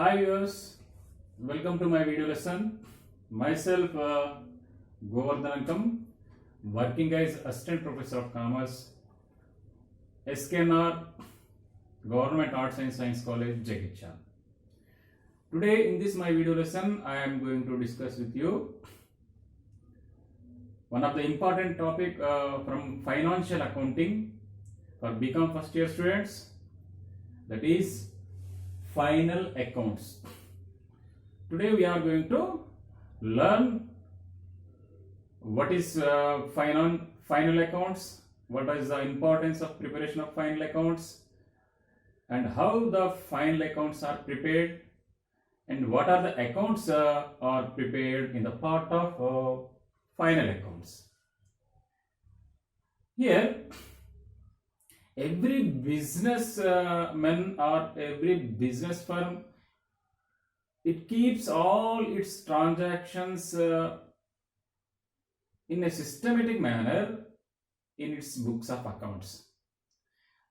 Hi viewers, welcome to my video lesson. Myself Govardhanankam, working as Assistant Professor of Commerce, SKNR Government Arts and Science College, Jagitcha. Today in this my video lesson, I am going to discuss with you one of the important topic from financial accounting for BCom first year students, that is final accounts. Today we are going to learn what is final accounts, what is the importance of preparation of final accounts, and how the final accounts are prepared, and what are the accounts are prepared in the part of final accounts. Here every businessman or every business firm, it keeps all its transactions in a systematic manner in its books of accounts.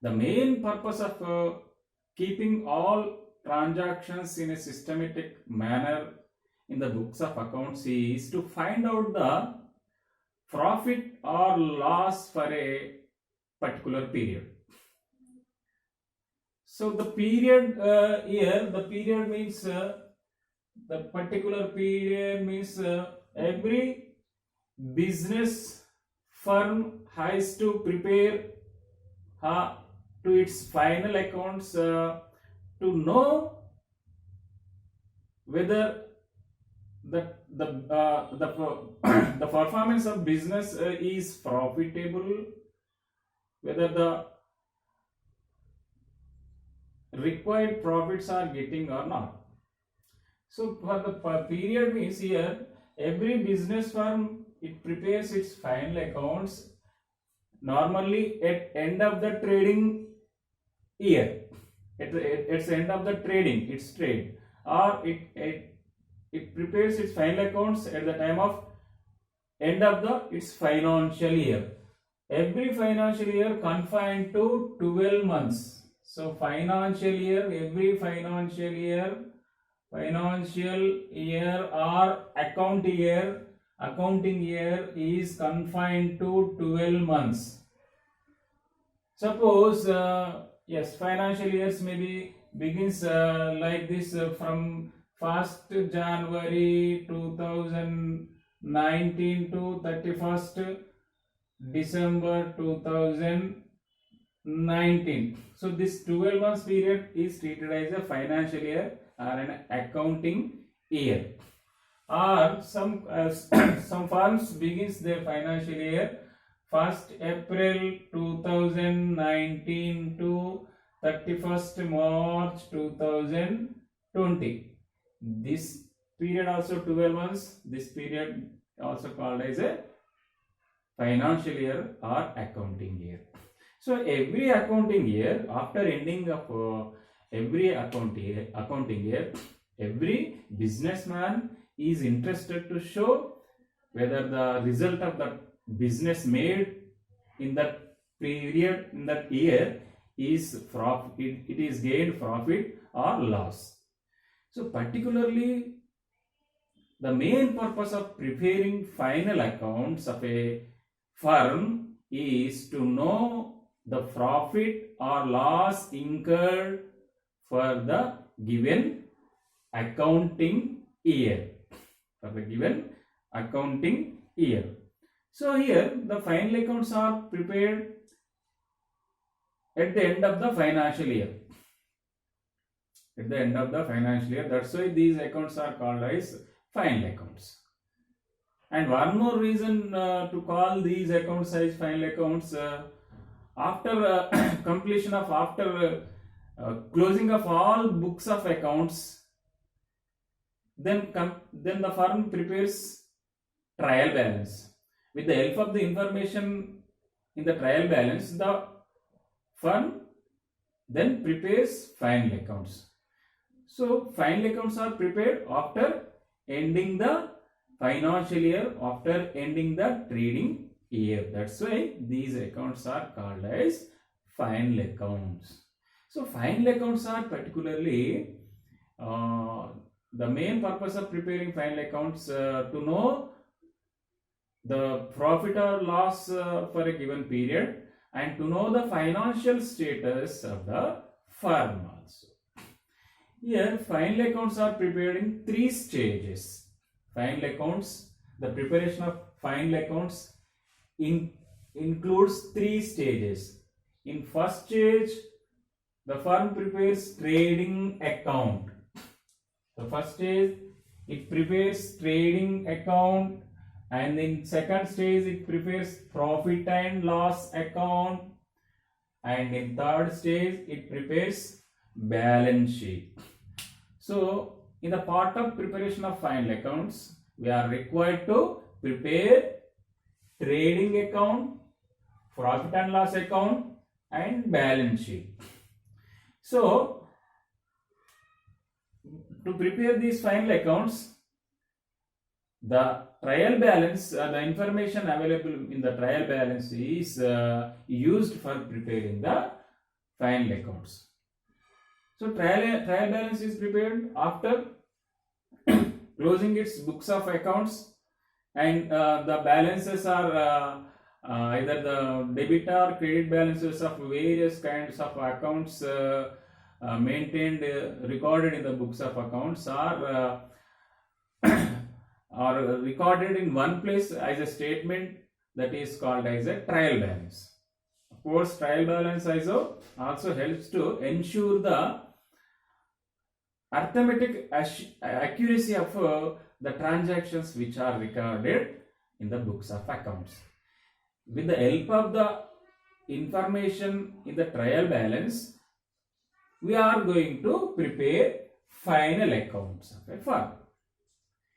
The main purpose of keeping all transactions in a systematic manner in the books of accounts is to find out the profit or loss for a particular period. So the period here, the period means the particular period means every business firm has to prepare to its final accounts to know whether the performance of business is profitable, whether the required profits are getting or not. So for the period means here every business firm, it prepares its final accounts normally at end of the trading year, at the end of the trading, its trade, or it prepares its final accounts at the time of end of its financial year. Every financial year confined to 12 months. So financial year, every financial year or accounting year is confined to 12 months. Suppose yes, financial years maybe begins like this from 1st January 2019 to 31st December 2019. So this 12 months period is treated as a financial year or an accounting year. Or some firms begins their financial year 1st April 2019 to 31st March 2020. This period also 12 months. This period also called as a financial year or accounting year. So every accounting year, after ending of every accounting year, every businessman is interested to show whether the result of the business made in that period, in that year, is profit, it is gained profit or loss. So particularly the main purpose of preparing final accounts of a firm is to know the profit or loss incurred for the given accounting year. So here the final accounts are prepared at the end of the financial year. That's why these accounts are called as final accounts. And one more reason to call these accounts as final accounts, after completion of closing of all books of accounts, then the firm prepares trial balance. With the help of the information in the trial balance, the firm then prepares final accounts. So final accounts are prepared after ending the financial year, after ending the trading year. That's why these accounts are called as final accounts. So final accounts are particularly the main purpose of preparing final accounts to know the profit or loss for a given period and to know the financial status of the firm also. Here final accounts are prepared in 3 stages. Final accounts, the preparation of final accounts includes 3 stages. In first stage, the firm prepares trading account. The first stage, it prepares trading account, and in second stage it prepares profit and loss account, and in third stage it prepares balance sheet. So in the part of preparation of final accounts, we are required to prepare trading account, profit and loss account, and balance sheet. So to prepare these final accounts, the trial balance, the information available in the trial balance is used for preparing the final accounts. So trial balance is prepared after closing its books of accounts, and the balances are either the debit or credit balances of various kinds of accounts maintained, recorded in the books of accounts are recorded in one place as a statement that is called as a trial balance. Of course, trial balance also helps to ensure the arithmetic accuracy of the transactions which are recorded in the books of accounts. With the help of the information in the trial balance, we are going to prepare final accounts of a firm.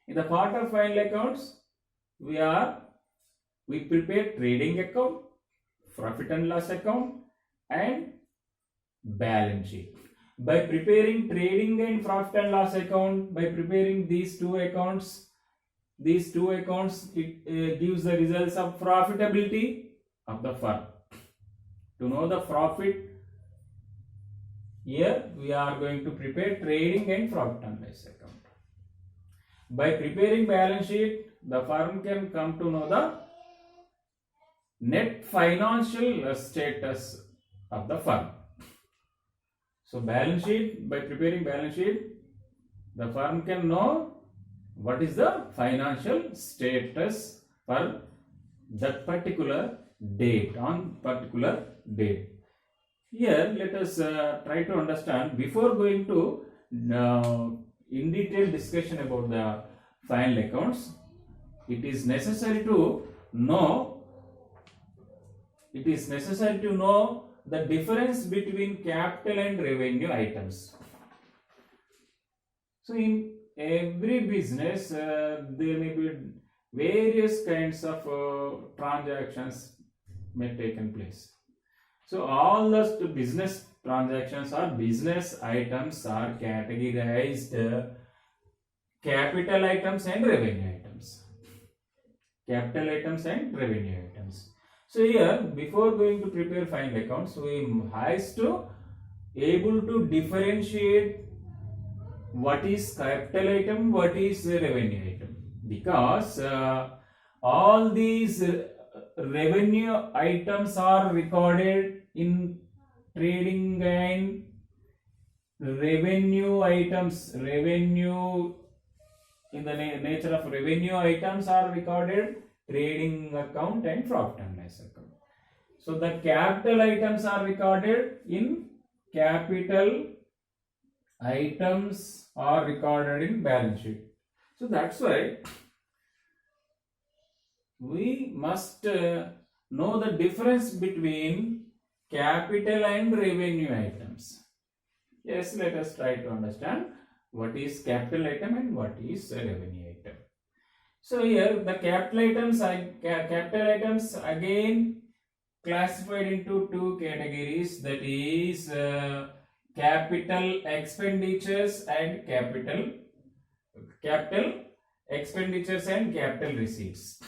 In the part of final accounts, we prepare trading account, profit and loss account, and balance sheet. By preparing trading and profit and loss account, by preparing these two accounts, it gives the results of profitability of the firm. To know the profit, here we are going to prepare trading and profit and loss account. By preparing balance sheet, the firm can come to know the net financial status of the firm. So balance sheet, by preparing balance sheet, the firm can know what is the financial status for that particular date, on particular date. Here let us try to understand, before going to in detail discussion about the final accounts, it is necessary to know the difference between capital and revenue items. So in every business there may be various kinds of transactions may taken place. So all the business transactions or business items are categorized capital items and revenue items. Capital items and revenue items. So here, before going to prepare final accounts, we have to able to differentiate what is capital item, what is revenue item, because all these revenue items are recorded in trading and revenue items. Revenue in the nature of revenue items are recorded trading account and profit and loss account. So the capital items are recorded in capital items are recorded in balance sheet. So that's why we must know the difference between capital and revenue items. Yes, let us try to understand what is capital item and what is a revenue item. So here the capital items again classified into two categories, that is capital expenditures and capital expenditures and capital receipts.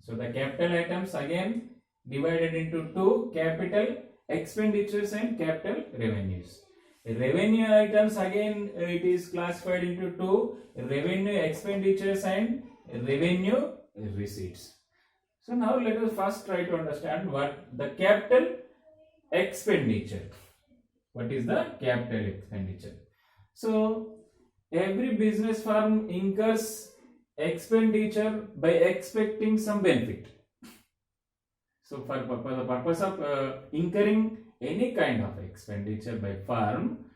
So the capital items again divided into two, capital expenditures and capital revenues. Revenue items again it is classified into two: revenue expenditures and revenue receipts. So now let us first try to understand what the capital expenditure. What is the capital expenditure? So every business firm incurs expenditure by expecting some benefit. So for the purpose of incurring any kind of expenditure by firm,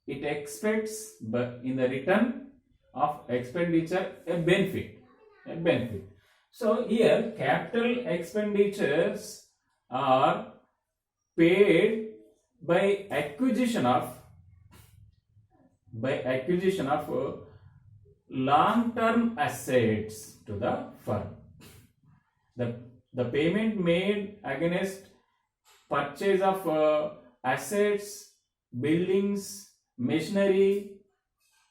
it expects in the return of expenditure a benefit. So here capital expenditures are paid by acquisition of long-term assets to the firm. The payment made against purchase of assets, buildings, machinery,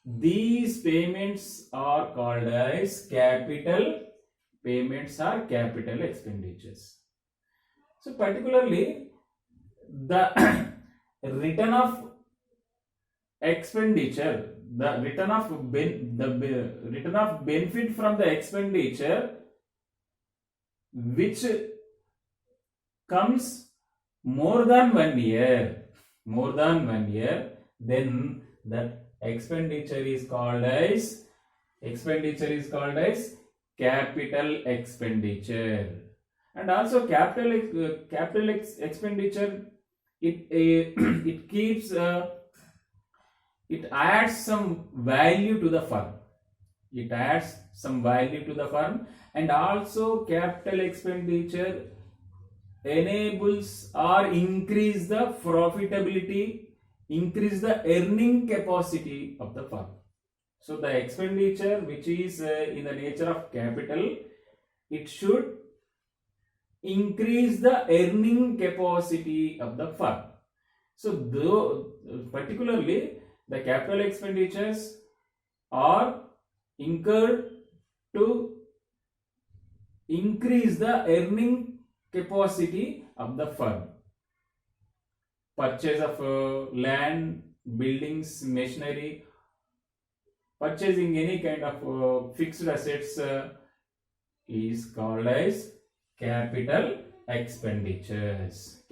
these payments are called as capital payments or capital expenditures. So particularly the return of expenditure, the return of benefit from the expenditure which comes more than 1 year, then that expenditure is called as capital expenditure. And also capital expenditure, it keeps it adds some value to the firm. And also capital expenditure enables or increase the profitability, increase the earning capacity of the firm. So the expenditure which is in the nature of capital, it should increase the earning capacity of the firm. So particularly the capital expenditures are incurred to increase the earning capacity of the firm. Purchase of land, buildings, machinery, purchasing any kind of fixed assets is called as capital expenditures.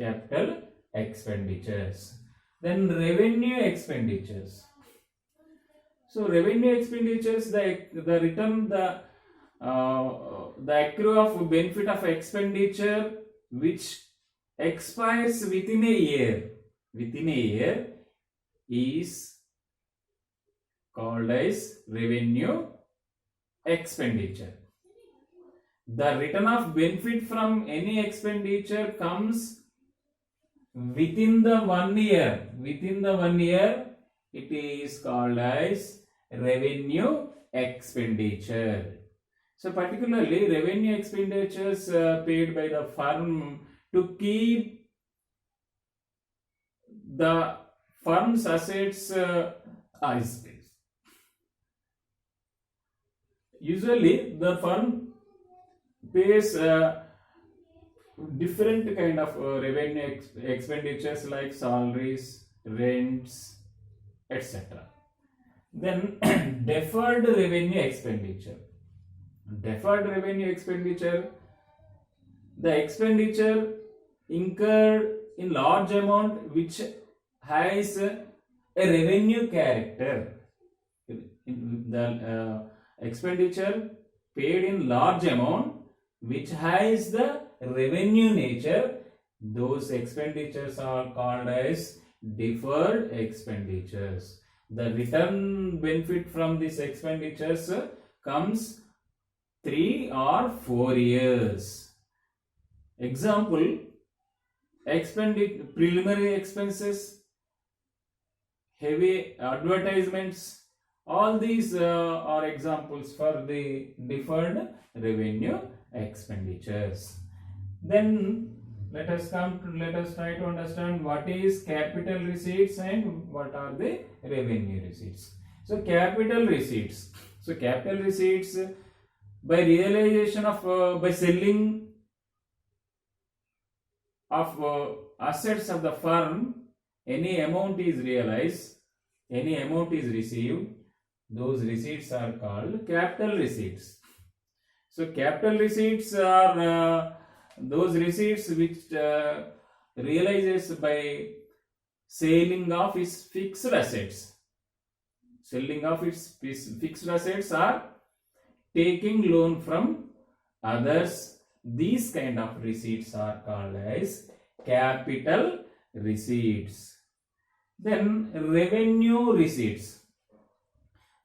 Then revenue expenditures. So revenue expenditures, the return, the accrue of benefit of expenditure which expires within a year is called as revenue expenditure. The return of benefit from any expenditure comes within the 1 year. It is called as revenue expenditure. So particularly revenue expenditures paid by the firm to keep the firm's assets usually the firm pays different kind of revenue expenditures like salaries, rents, etc. Then deferred revenue expenditure. The expenditure incurred in large amount which has a revenue character. The expenditure paid in large amount which has the revenue nature, those expenditures are called as deferred expenditures. The return benefit from these expenditures comes 3 or 4 years. Example: preliminary expenses, heavy advertisements, all these are examples for the deferred revenue expenditures. Then let us try to understand what is capital receipts and what are the revenue receipts. So capital receipts. By realization of by selling of assets of the firm any amount is realized, any amount is received, those receipts are called capital receipts. So capital receipts are those receipts which realizes by selling of its fixed assets. Selling of its fixed assets or taking loan from others. These kind of receipts are called as capital receipts. Then revenue receipts.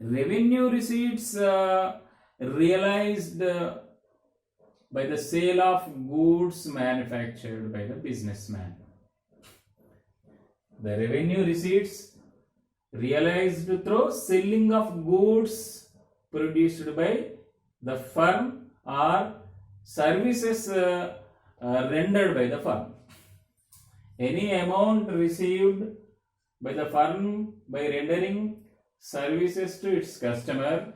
Revenue receipts realized by the sale of goods manufactured by the businessman. The revenue receipts realized through selling of goods produced by the firm or services rendered by the firm. Any amount received by the firm by rendering services to its customer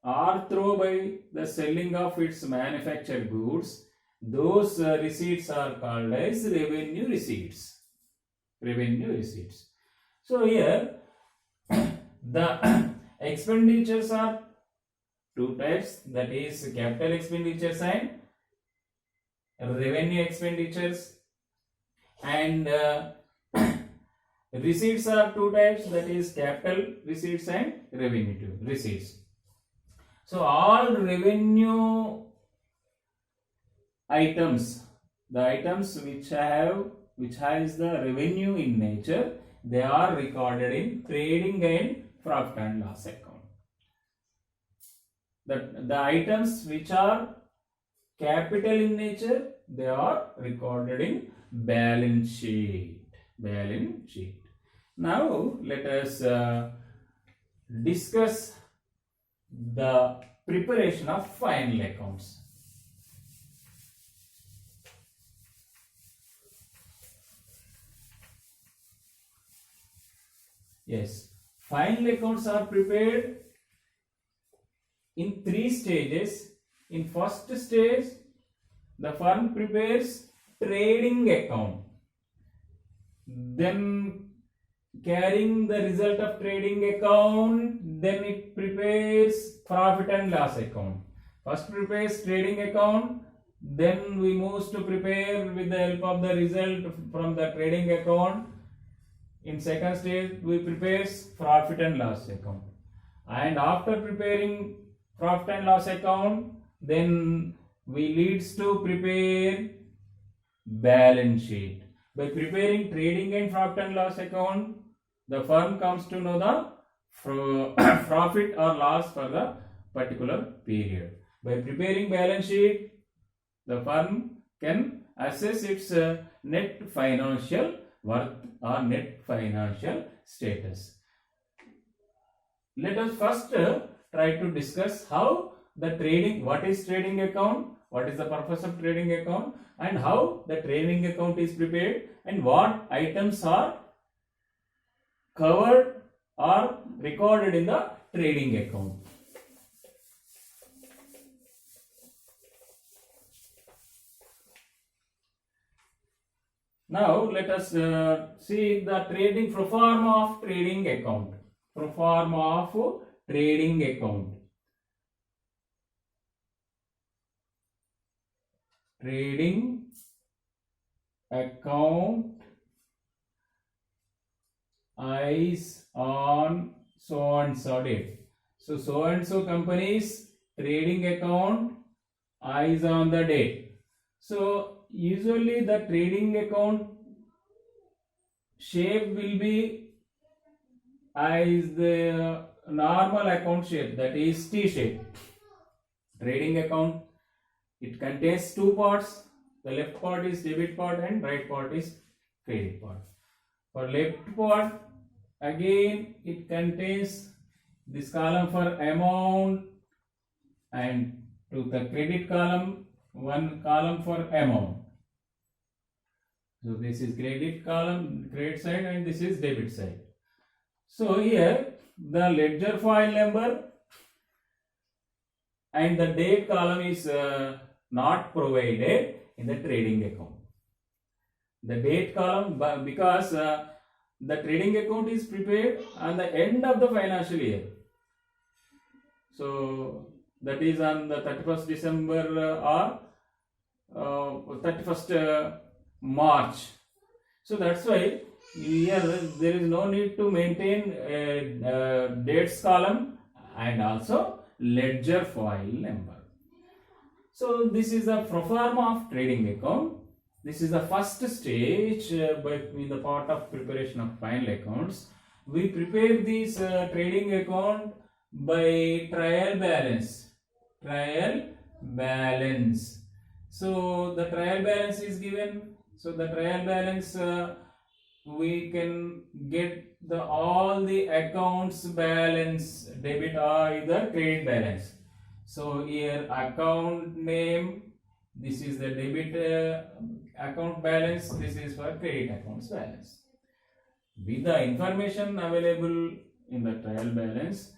or through by the selling of its manufactured goods, those receipts are called as revenue receipts. Revenue receipts. So here the expenditures are two types, that is capital expenditures and revenue expenditures, and receipts are two types, that is capital receipts and revenue receipts. So all revenue items, the items which has the revenue in nature, they are recorded in trading and profit and loss account. The items which are capital in nature, they are recorded in balance sheet. Balance sheet. Now let us discuss the preparation of final accounts. Yes, final accounts are prepared in 3 stages. In first stage, the firm prepares trading account. Then carrying the result of trading account, then it prepares profit and loss account. First prepares trading account, then we move to prepare with the help of the result from the trading account. In second stage, we prepare profit and loss account. And after preparing profit and loss account, then we leads to prepare balance sheet. By preparing trading and profit and loss account, the firm comes to know the profit or loss for the particular period. By preparing balance sheet, the firm can assess its net financial worth or net financial status. Let us first try to discuss how the trading, what is trading account, what is the purpose of trading account, and how the trading account is prepared, and what items are covered or recorded in the trading account. Now let us see the trading pro forma of trading account. Pro forma of trading account. Trading account eyes on so and so date. So and so company's trading account eyes on the date. So usually the trading account shape will be as the normal account shape, that is T shape. Trading account, it contains 2 parts. The left part is debit part and right part is credit part. For left part, again it contains this column for amount, and to the credit column, one column for amount. So this is credit column, credit side, and this is debit side. So here the ledger file number and the date column is not provided in the trading account. The date column, because the trading account is prepared on the end of the financial year. So that is on the 31st December or 31st March. So that's why here there is no need to maintain a dates column and also ledger file number. So this is the pro forma of trading account. This is the first stage in the part of preparation of final accounts. We prepare this trading account by trial balance. Trial balance. So the trial balance is given. So the trial balance we can get all the accounts balance, debit or either credit balance. So here account name, this is the debit account balance, this is for credit accounts balance. With the information available in the trial balance,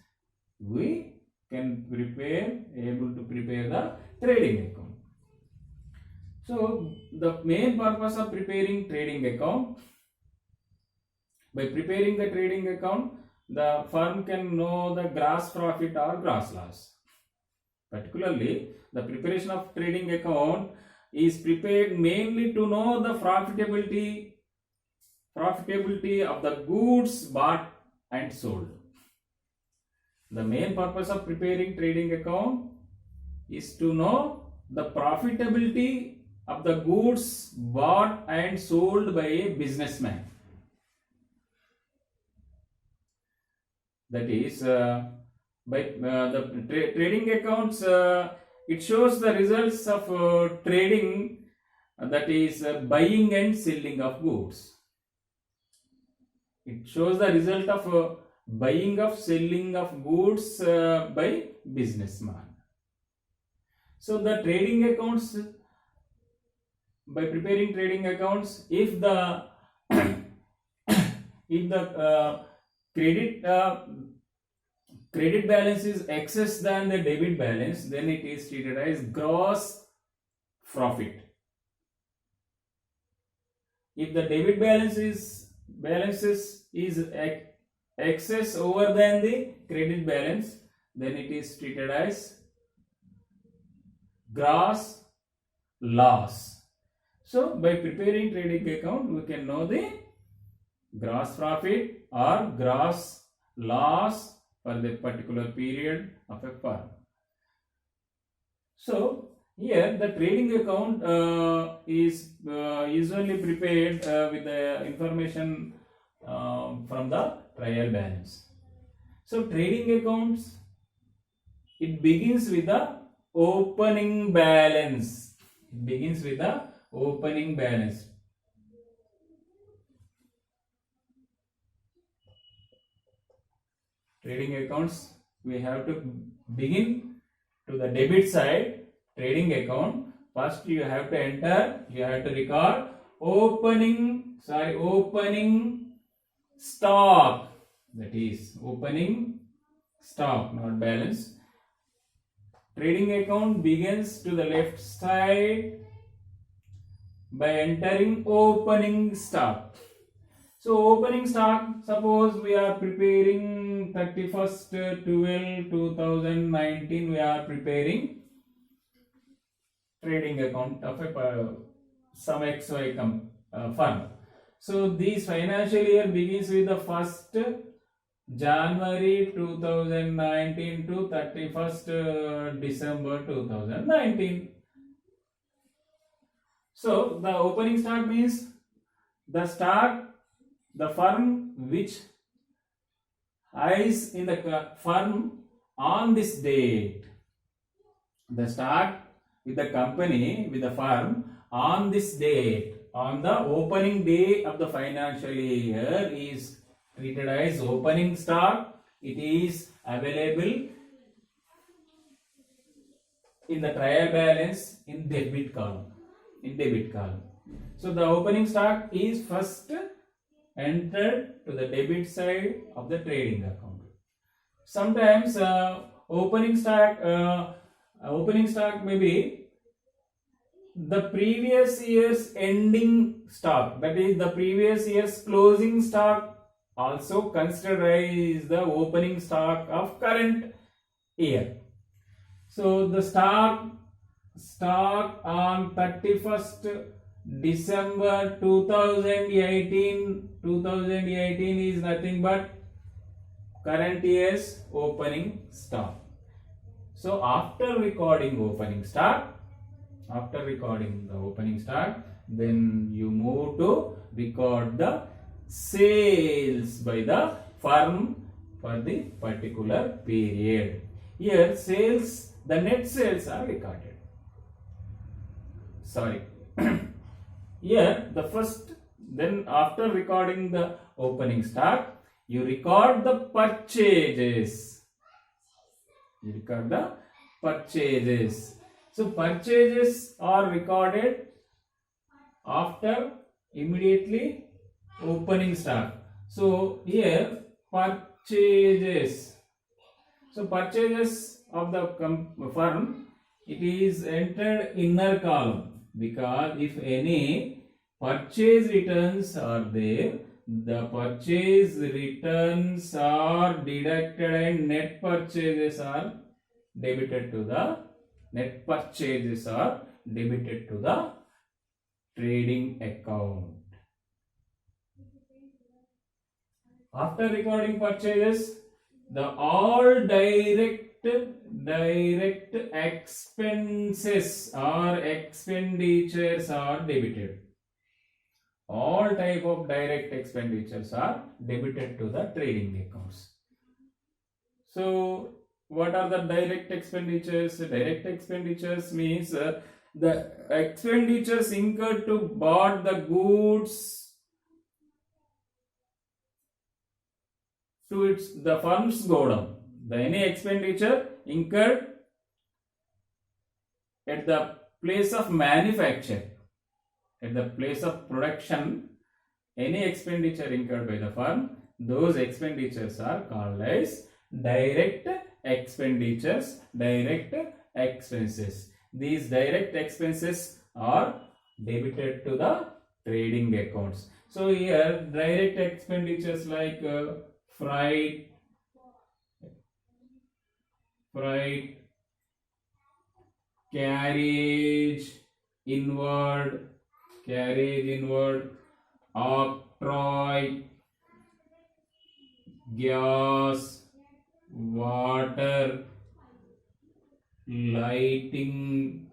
we can able to prepare the trading account. So the main purpose of preparing trading account, by preparing the trading account, the firm can know the gross profit or gross loss. Particularly, the preparation of trading account is prepared mainly to know the profitability of the goods bought and sold. The main purpose of preparing trading account is to know the profitability of the goods bought and sold by a businessman. That is, by the trading accounts, it shows the results of trading, that is buying and selling of goods. It shows the result of buying of selling of goods by businessman. So the trading accounts, by preparing trading accounts, if the credit balance is excess than the debit balance, then it is treated as gross profit. If the debit balances is excess over than the credit balance, then it is treated as gross loss. So by preparing trading account, we can know the gross profit or gross loss for the particular period of a firm. So here the trading account is usually prepared with the information from the trial balance. So trading accounts, it begins with the opening balance. It begins with the opening balance. Trading accounts, we have to begin to the debit side. Trading account, first you have to enter, you have to record opening stock. That is opening stock, not balance. Trading account begins to the left side by entering opening stock. So opening stock, suppose we are preparing 31st 12/2019, we are preparing trading account of some XY firm. So this financial year begins with the 1st January 2019 to 31st December 2019. So the opening stock means the stock, the firm which is in the firm on this date. The stock with the company, with the firm on this date, on the opening day of the financial year, is treated as opening stock. It is available in the trial balance in debit column. So the opening stock is first entered to the debit side of the trading account. Sometimes opening stock may be the previous year's ending stock, that is the previous year's closing stock, also considered as the opening stock of current year. So the stock on 31st December 2018 is nothing but current year's opening stock. So after recording the opening stock, then you move to record the sales by the firm for the particular period. Here sales, the net sales are recorded. Sorry. Here the first, then after recording the opening stock, you record the purchases. So purchases are recorded after immediately opening stock. So here purchases. So purchases of the firm, it is entered inner column, because if any purchase returns are there, the purchase returns are deducted and net purchases are debited to the trading account. After recording purchases, the all direct expenses or expenditures are debited. All type of direct expenditures are debited to the trading accounts. So what are the direct expenditures? Direct expenditures means the expenditures incurred to buy the goods to the firm's godown. Any expenditure incurred at the place of manufacture, at the place of production, any expenditure incurred by the firm, those expenditures are called as direct expenditures, direct expenses. These direct expenses are debited to the trading accounts. So here direct expenditures like freight, carriage inward, octroi, gas, water, lighting,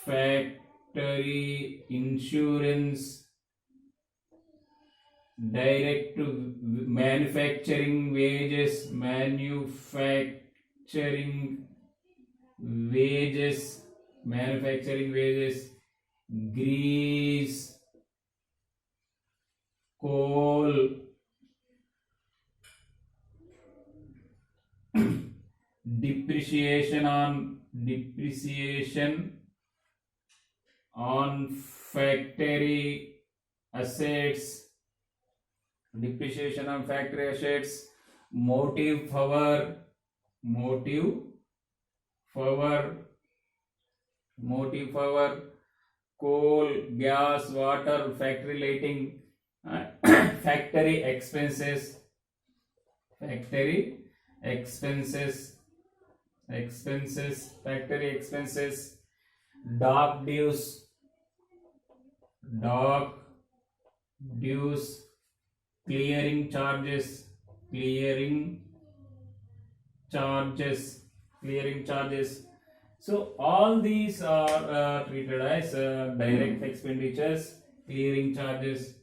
factory insurance, direct to manufacturing wages, grease, coal, depreciation on factory assets, motive power, coal, gas, water, factory lighting, factory expenses, dock dues, clearing charges. So all these are treated as direct expenditures, clearing charges.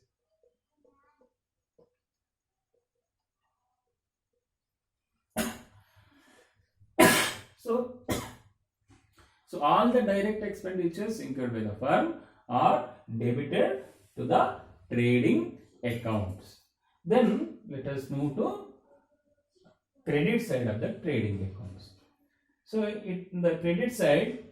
So all the direct expenditures incurred by the firm are debited to the trading accounts. Then let us move to credit side of the trading accounts. So in the credit side,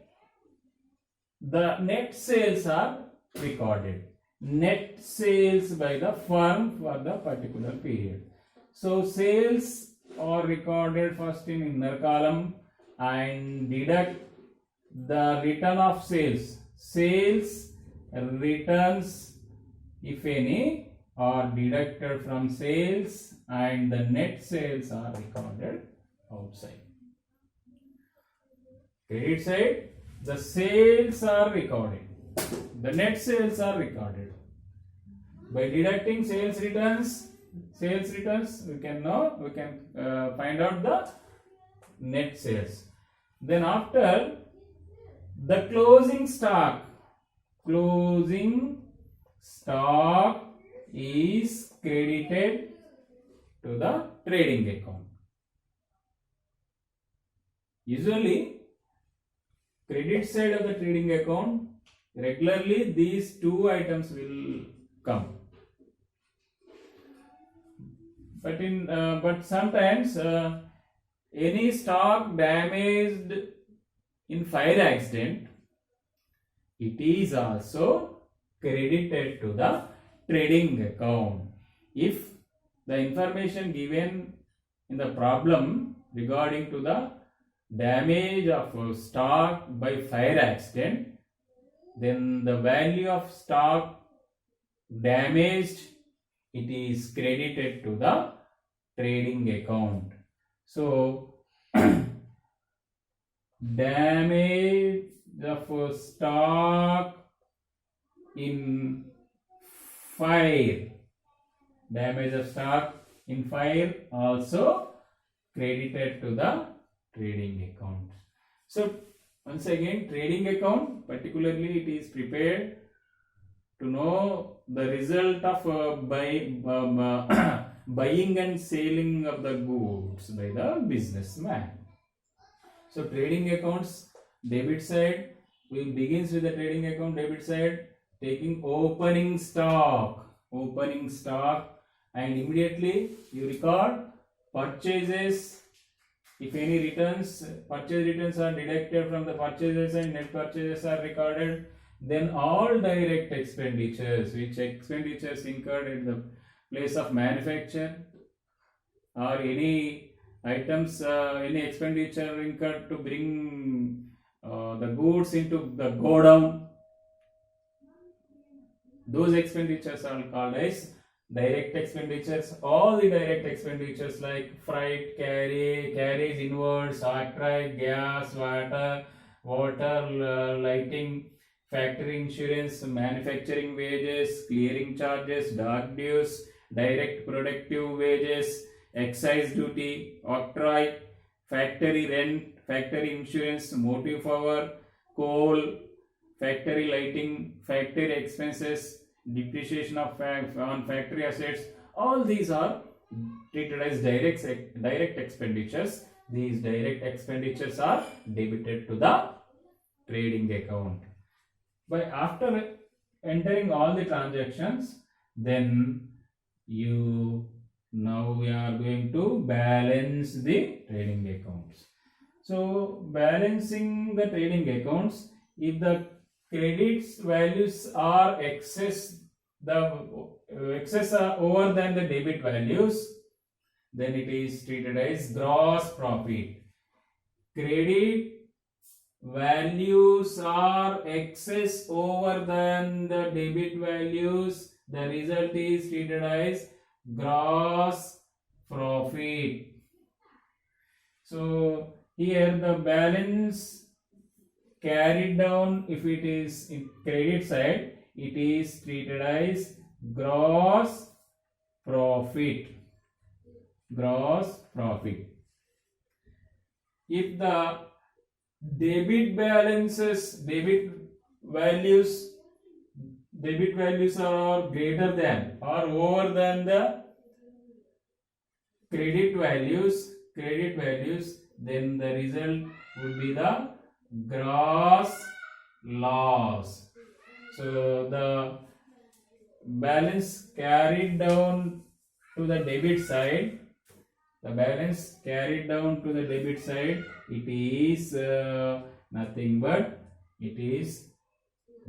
the net sales are recorded. Net sales by the firm for the particular period. So sales are recorded first in inner column and deduct the return of sales returns, if any, are deducted from sales and the net sales are recorded outside. Credit side, the sales are recorded, the net sales are recorded. By deducting sales returns, we can find out the net sales. Then after, the closing stock is credited to the trading account. Usually, credit side of the trading account, regularly these two items will come. But sometimes any stock damaged in fire accident, it is also credited to the trading account. If the information given in the problem regarding to the damage of stock by fire accident, then the value of stock damaged, it is credited to the trading account. So damage of stock in fire, also credited to the trading account. So once again, trading account, particularly it is prepared to know the result of buying and selling of the goods by the businessman. So trading accounts, debit side, we begins with the trading account debit side, taking opening stock, and immediately you record purchases. If any purchase returns are deducted from the purchases and net purchases are recorded, then all direct expenditures, which expenditures incurred at the place of manufacture, or any items, any expenditure incurred to bring the goods into the godown, those expenditures are called as direct expenditures. All the direct expenditures like freight, carriage inwards, artrite, gas, water, lighting, factory insurance, manufacturing wages, clearing charges, dock dues, direct productive wages, excise duty, octroi, factory rent, factory insurance, motive power, coal, factory lighting, factory expenses, depreciation of on factory assets. All these are treated as direct expenditures. These direct expenditures are debited to the trading account. By after entering all the transactions, then now we are going to balance the trading accounts. So balancing the trading accounts, if the credits values are excess over than the debit values, then it is treated as gross profit. Credit values are excess over than the debit values, the result is treated as gross profit. So here the balance carried down, if it is in credit side, it is treated as gross profit. If the debit values are greater than or over than the credit values, then the result would be the gross loss. So the balance carried down to the debit side, it is nothing but it is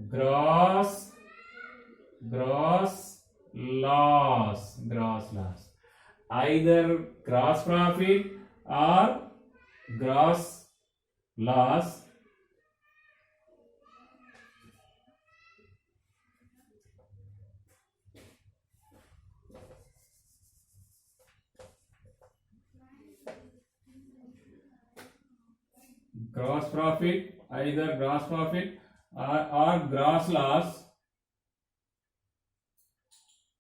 gross loss. Either gross profit or gross loss, gross profit, either gross profit or gross loss,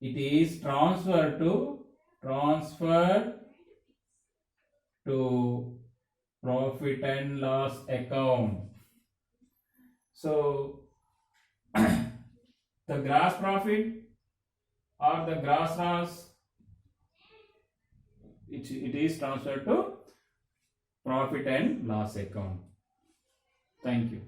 it is transferred to profit and loss account. So the gross profit or the gross loss, it is transferred to profit and loss account. Thank you.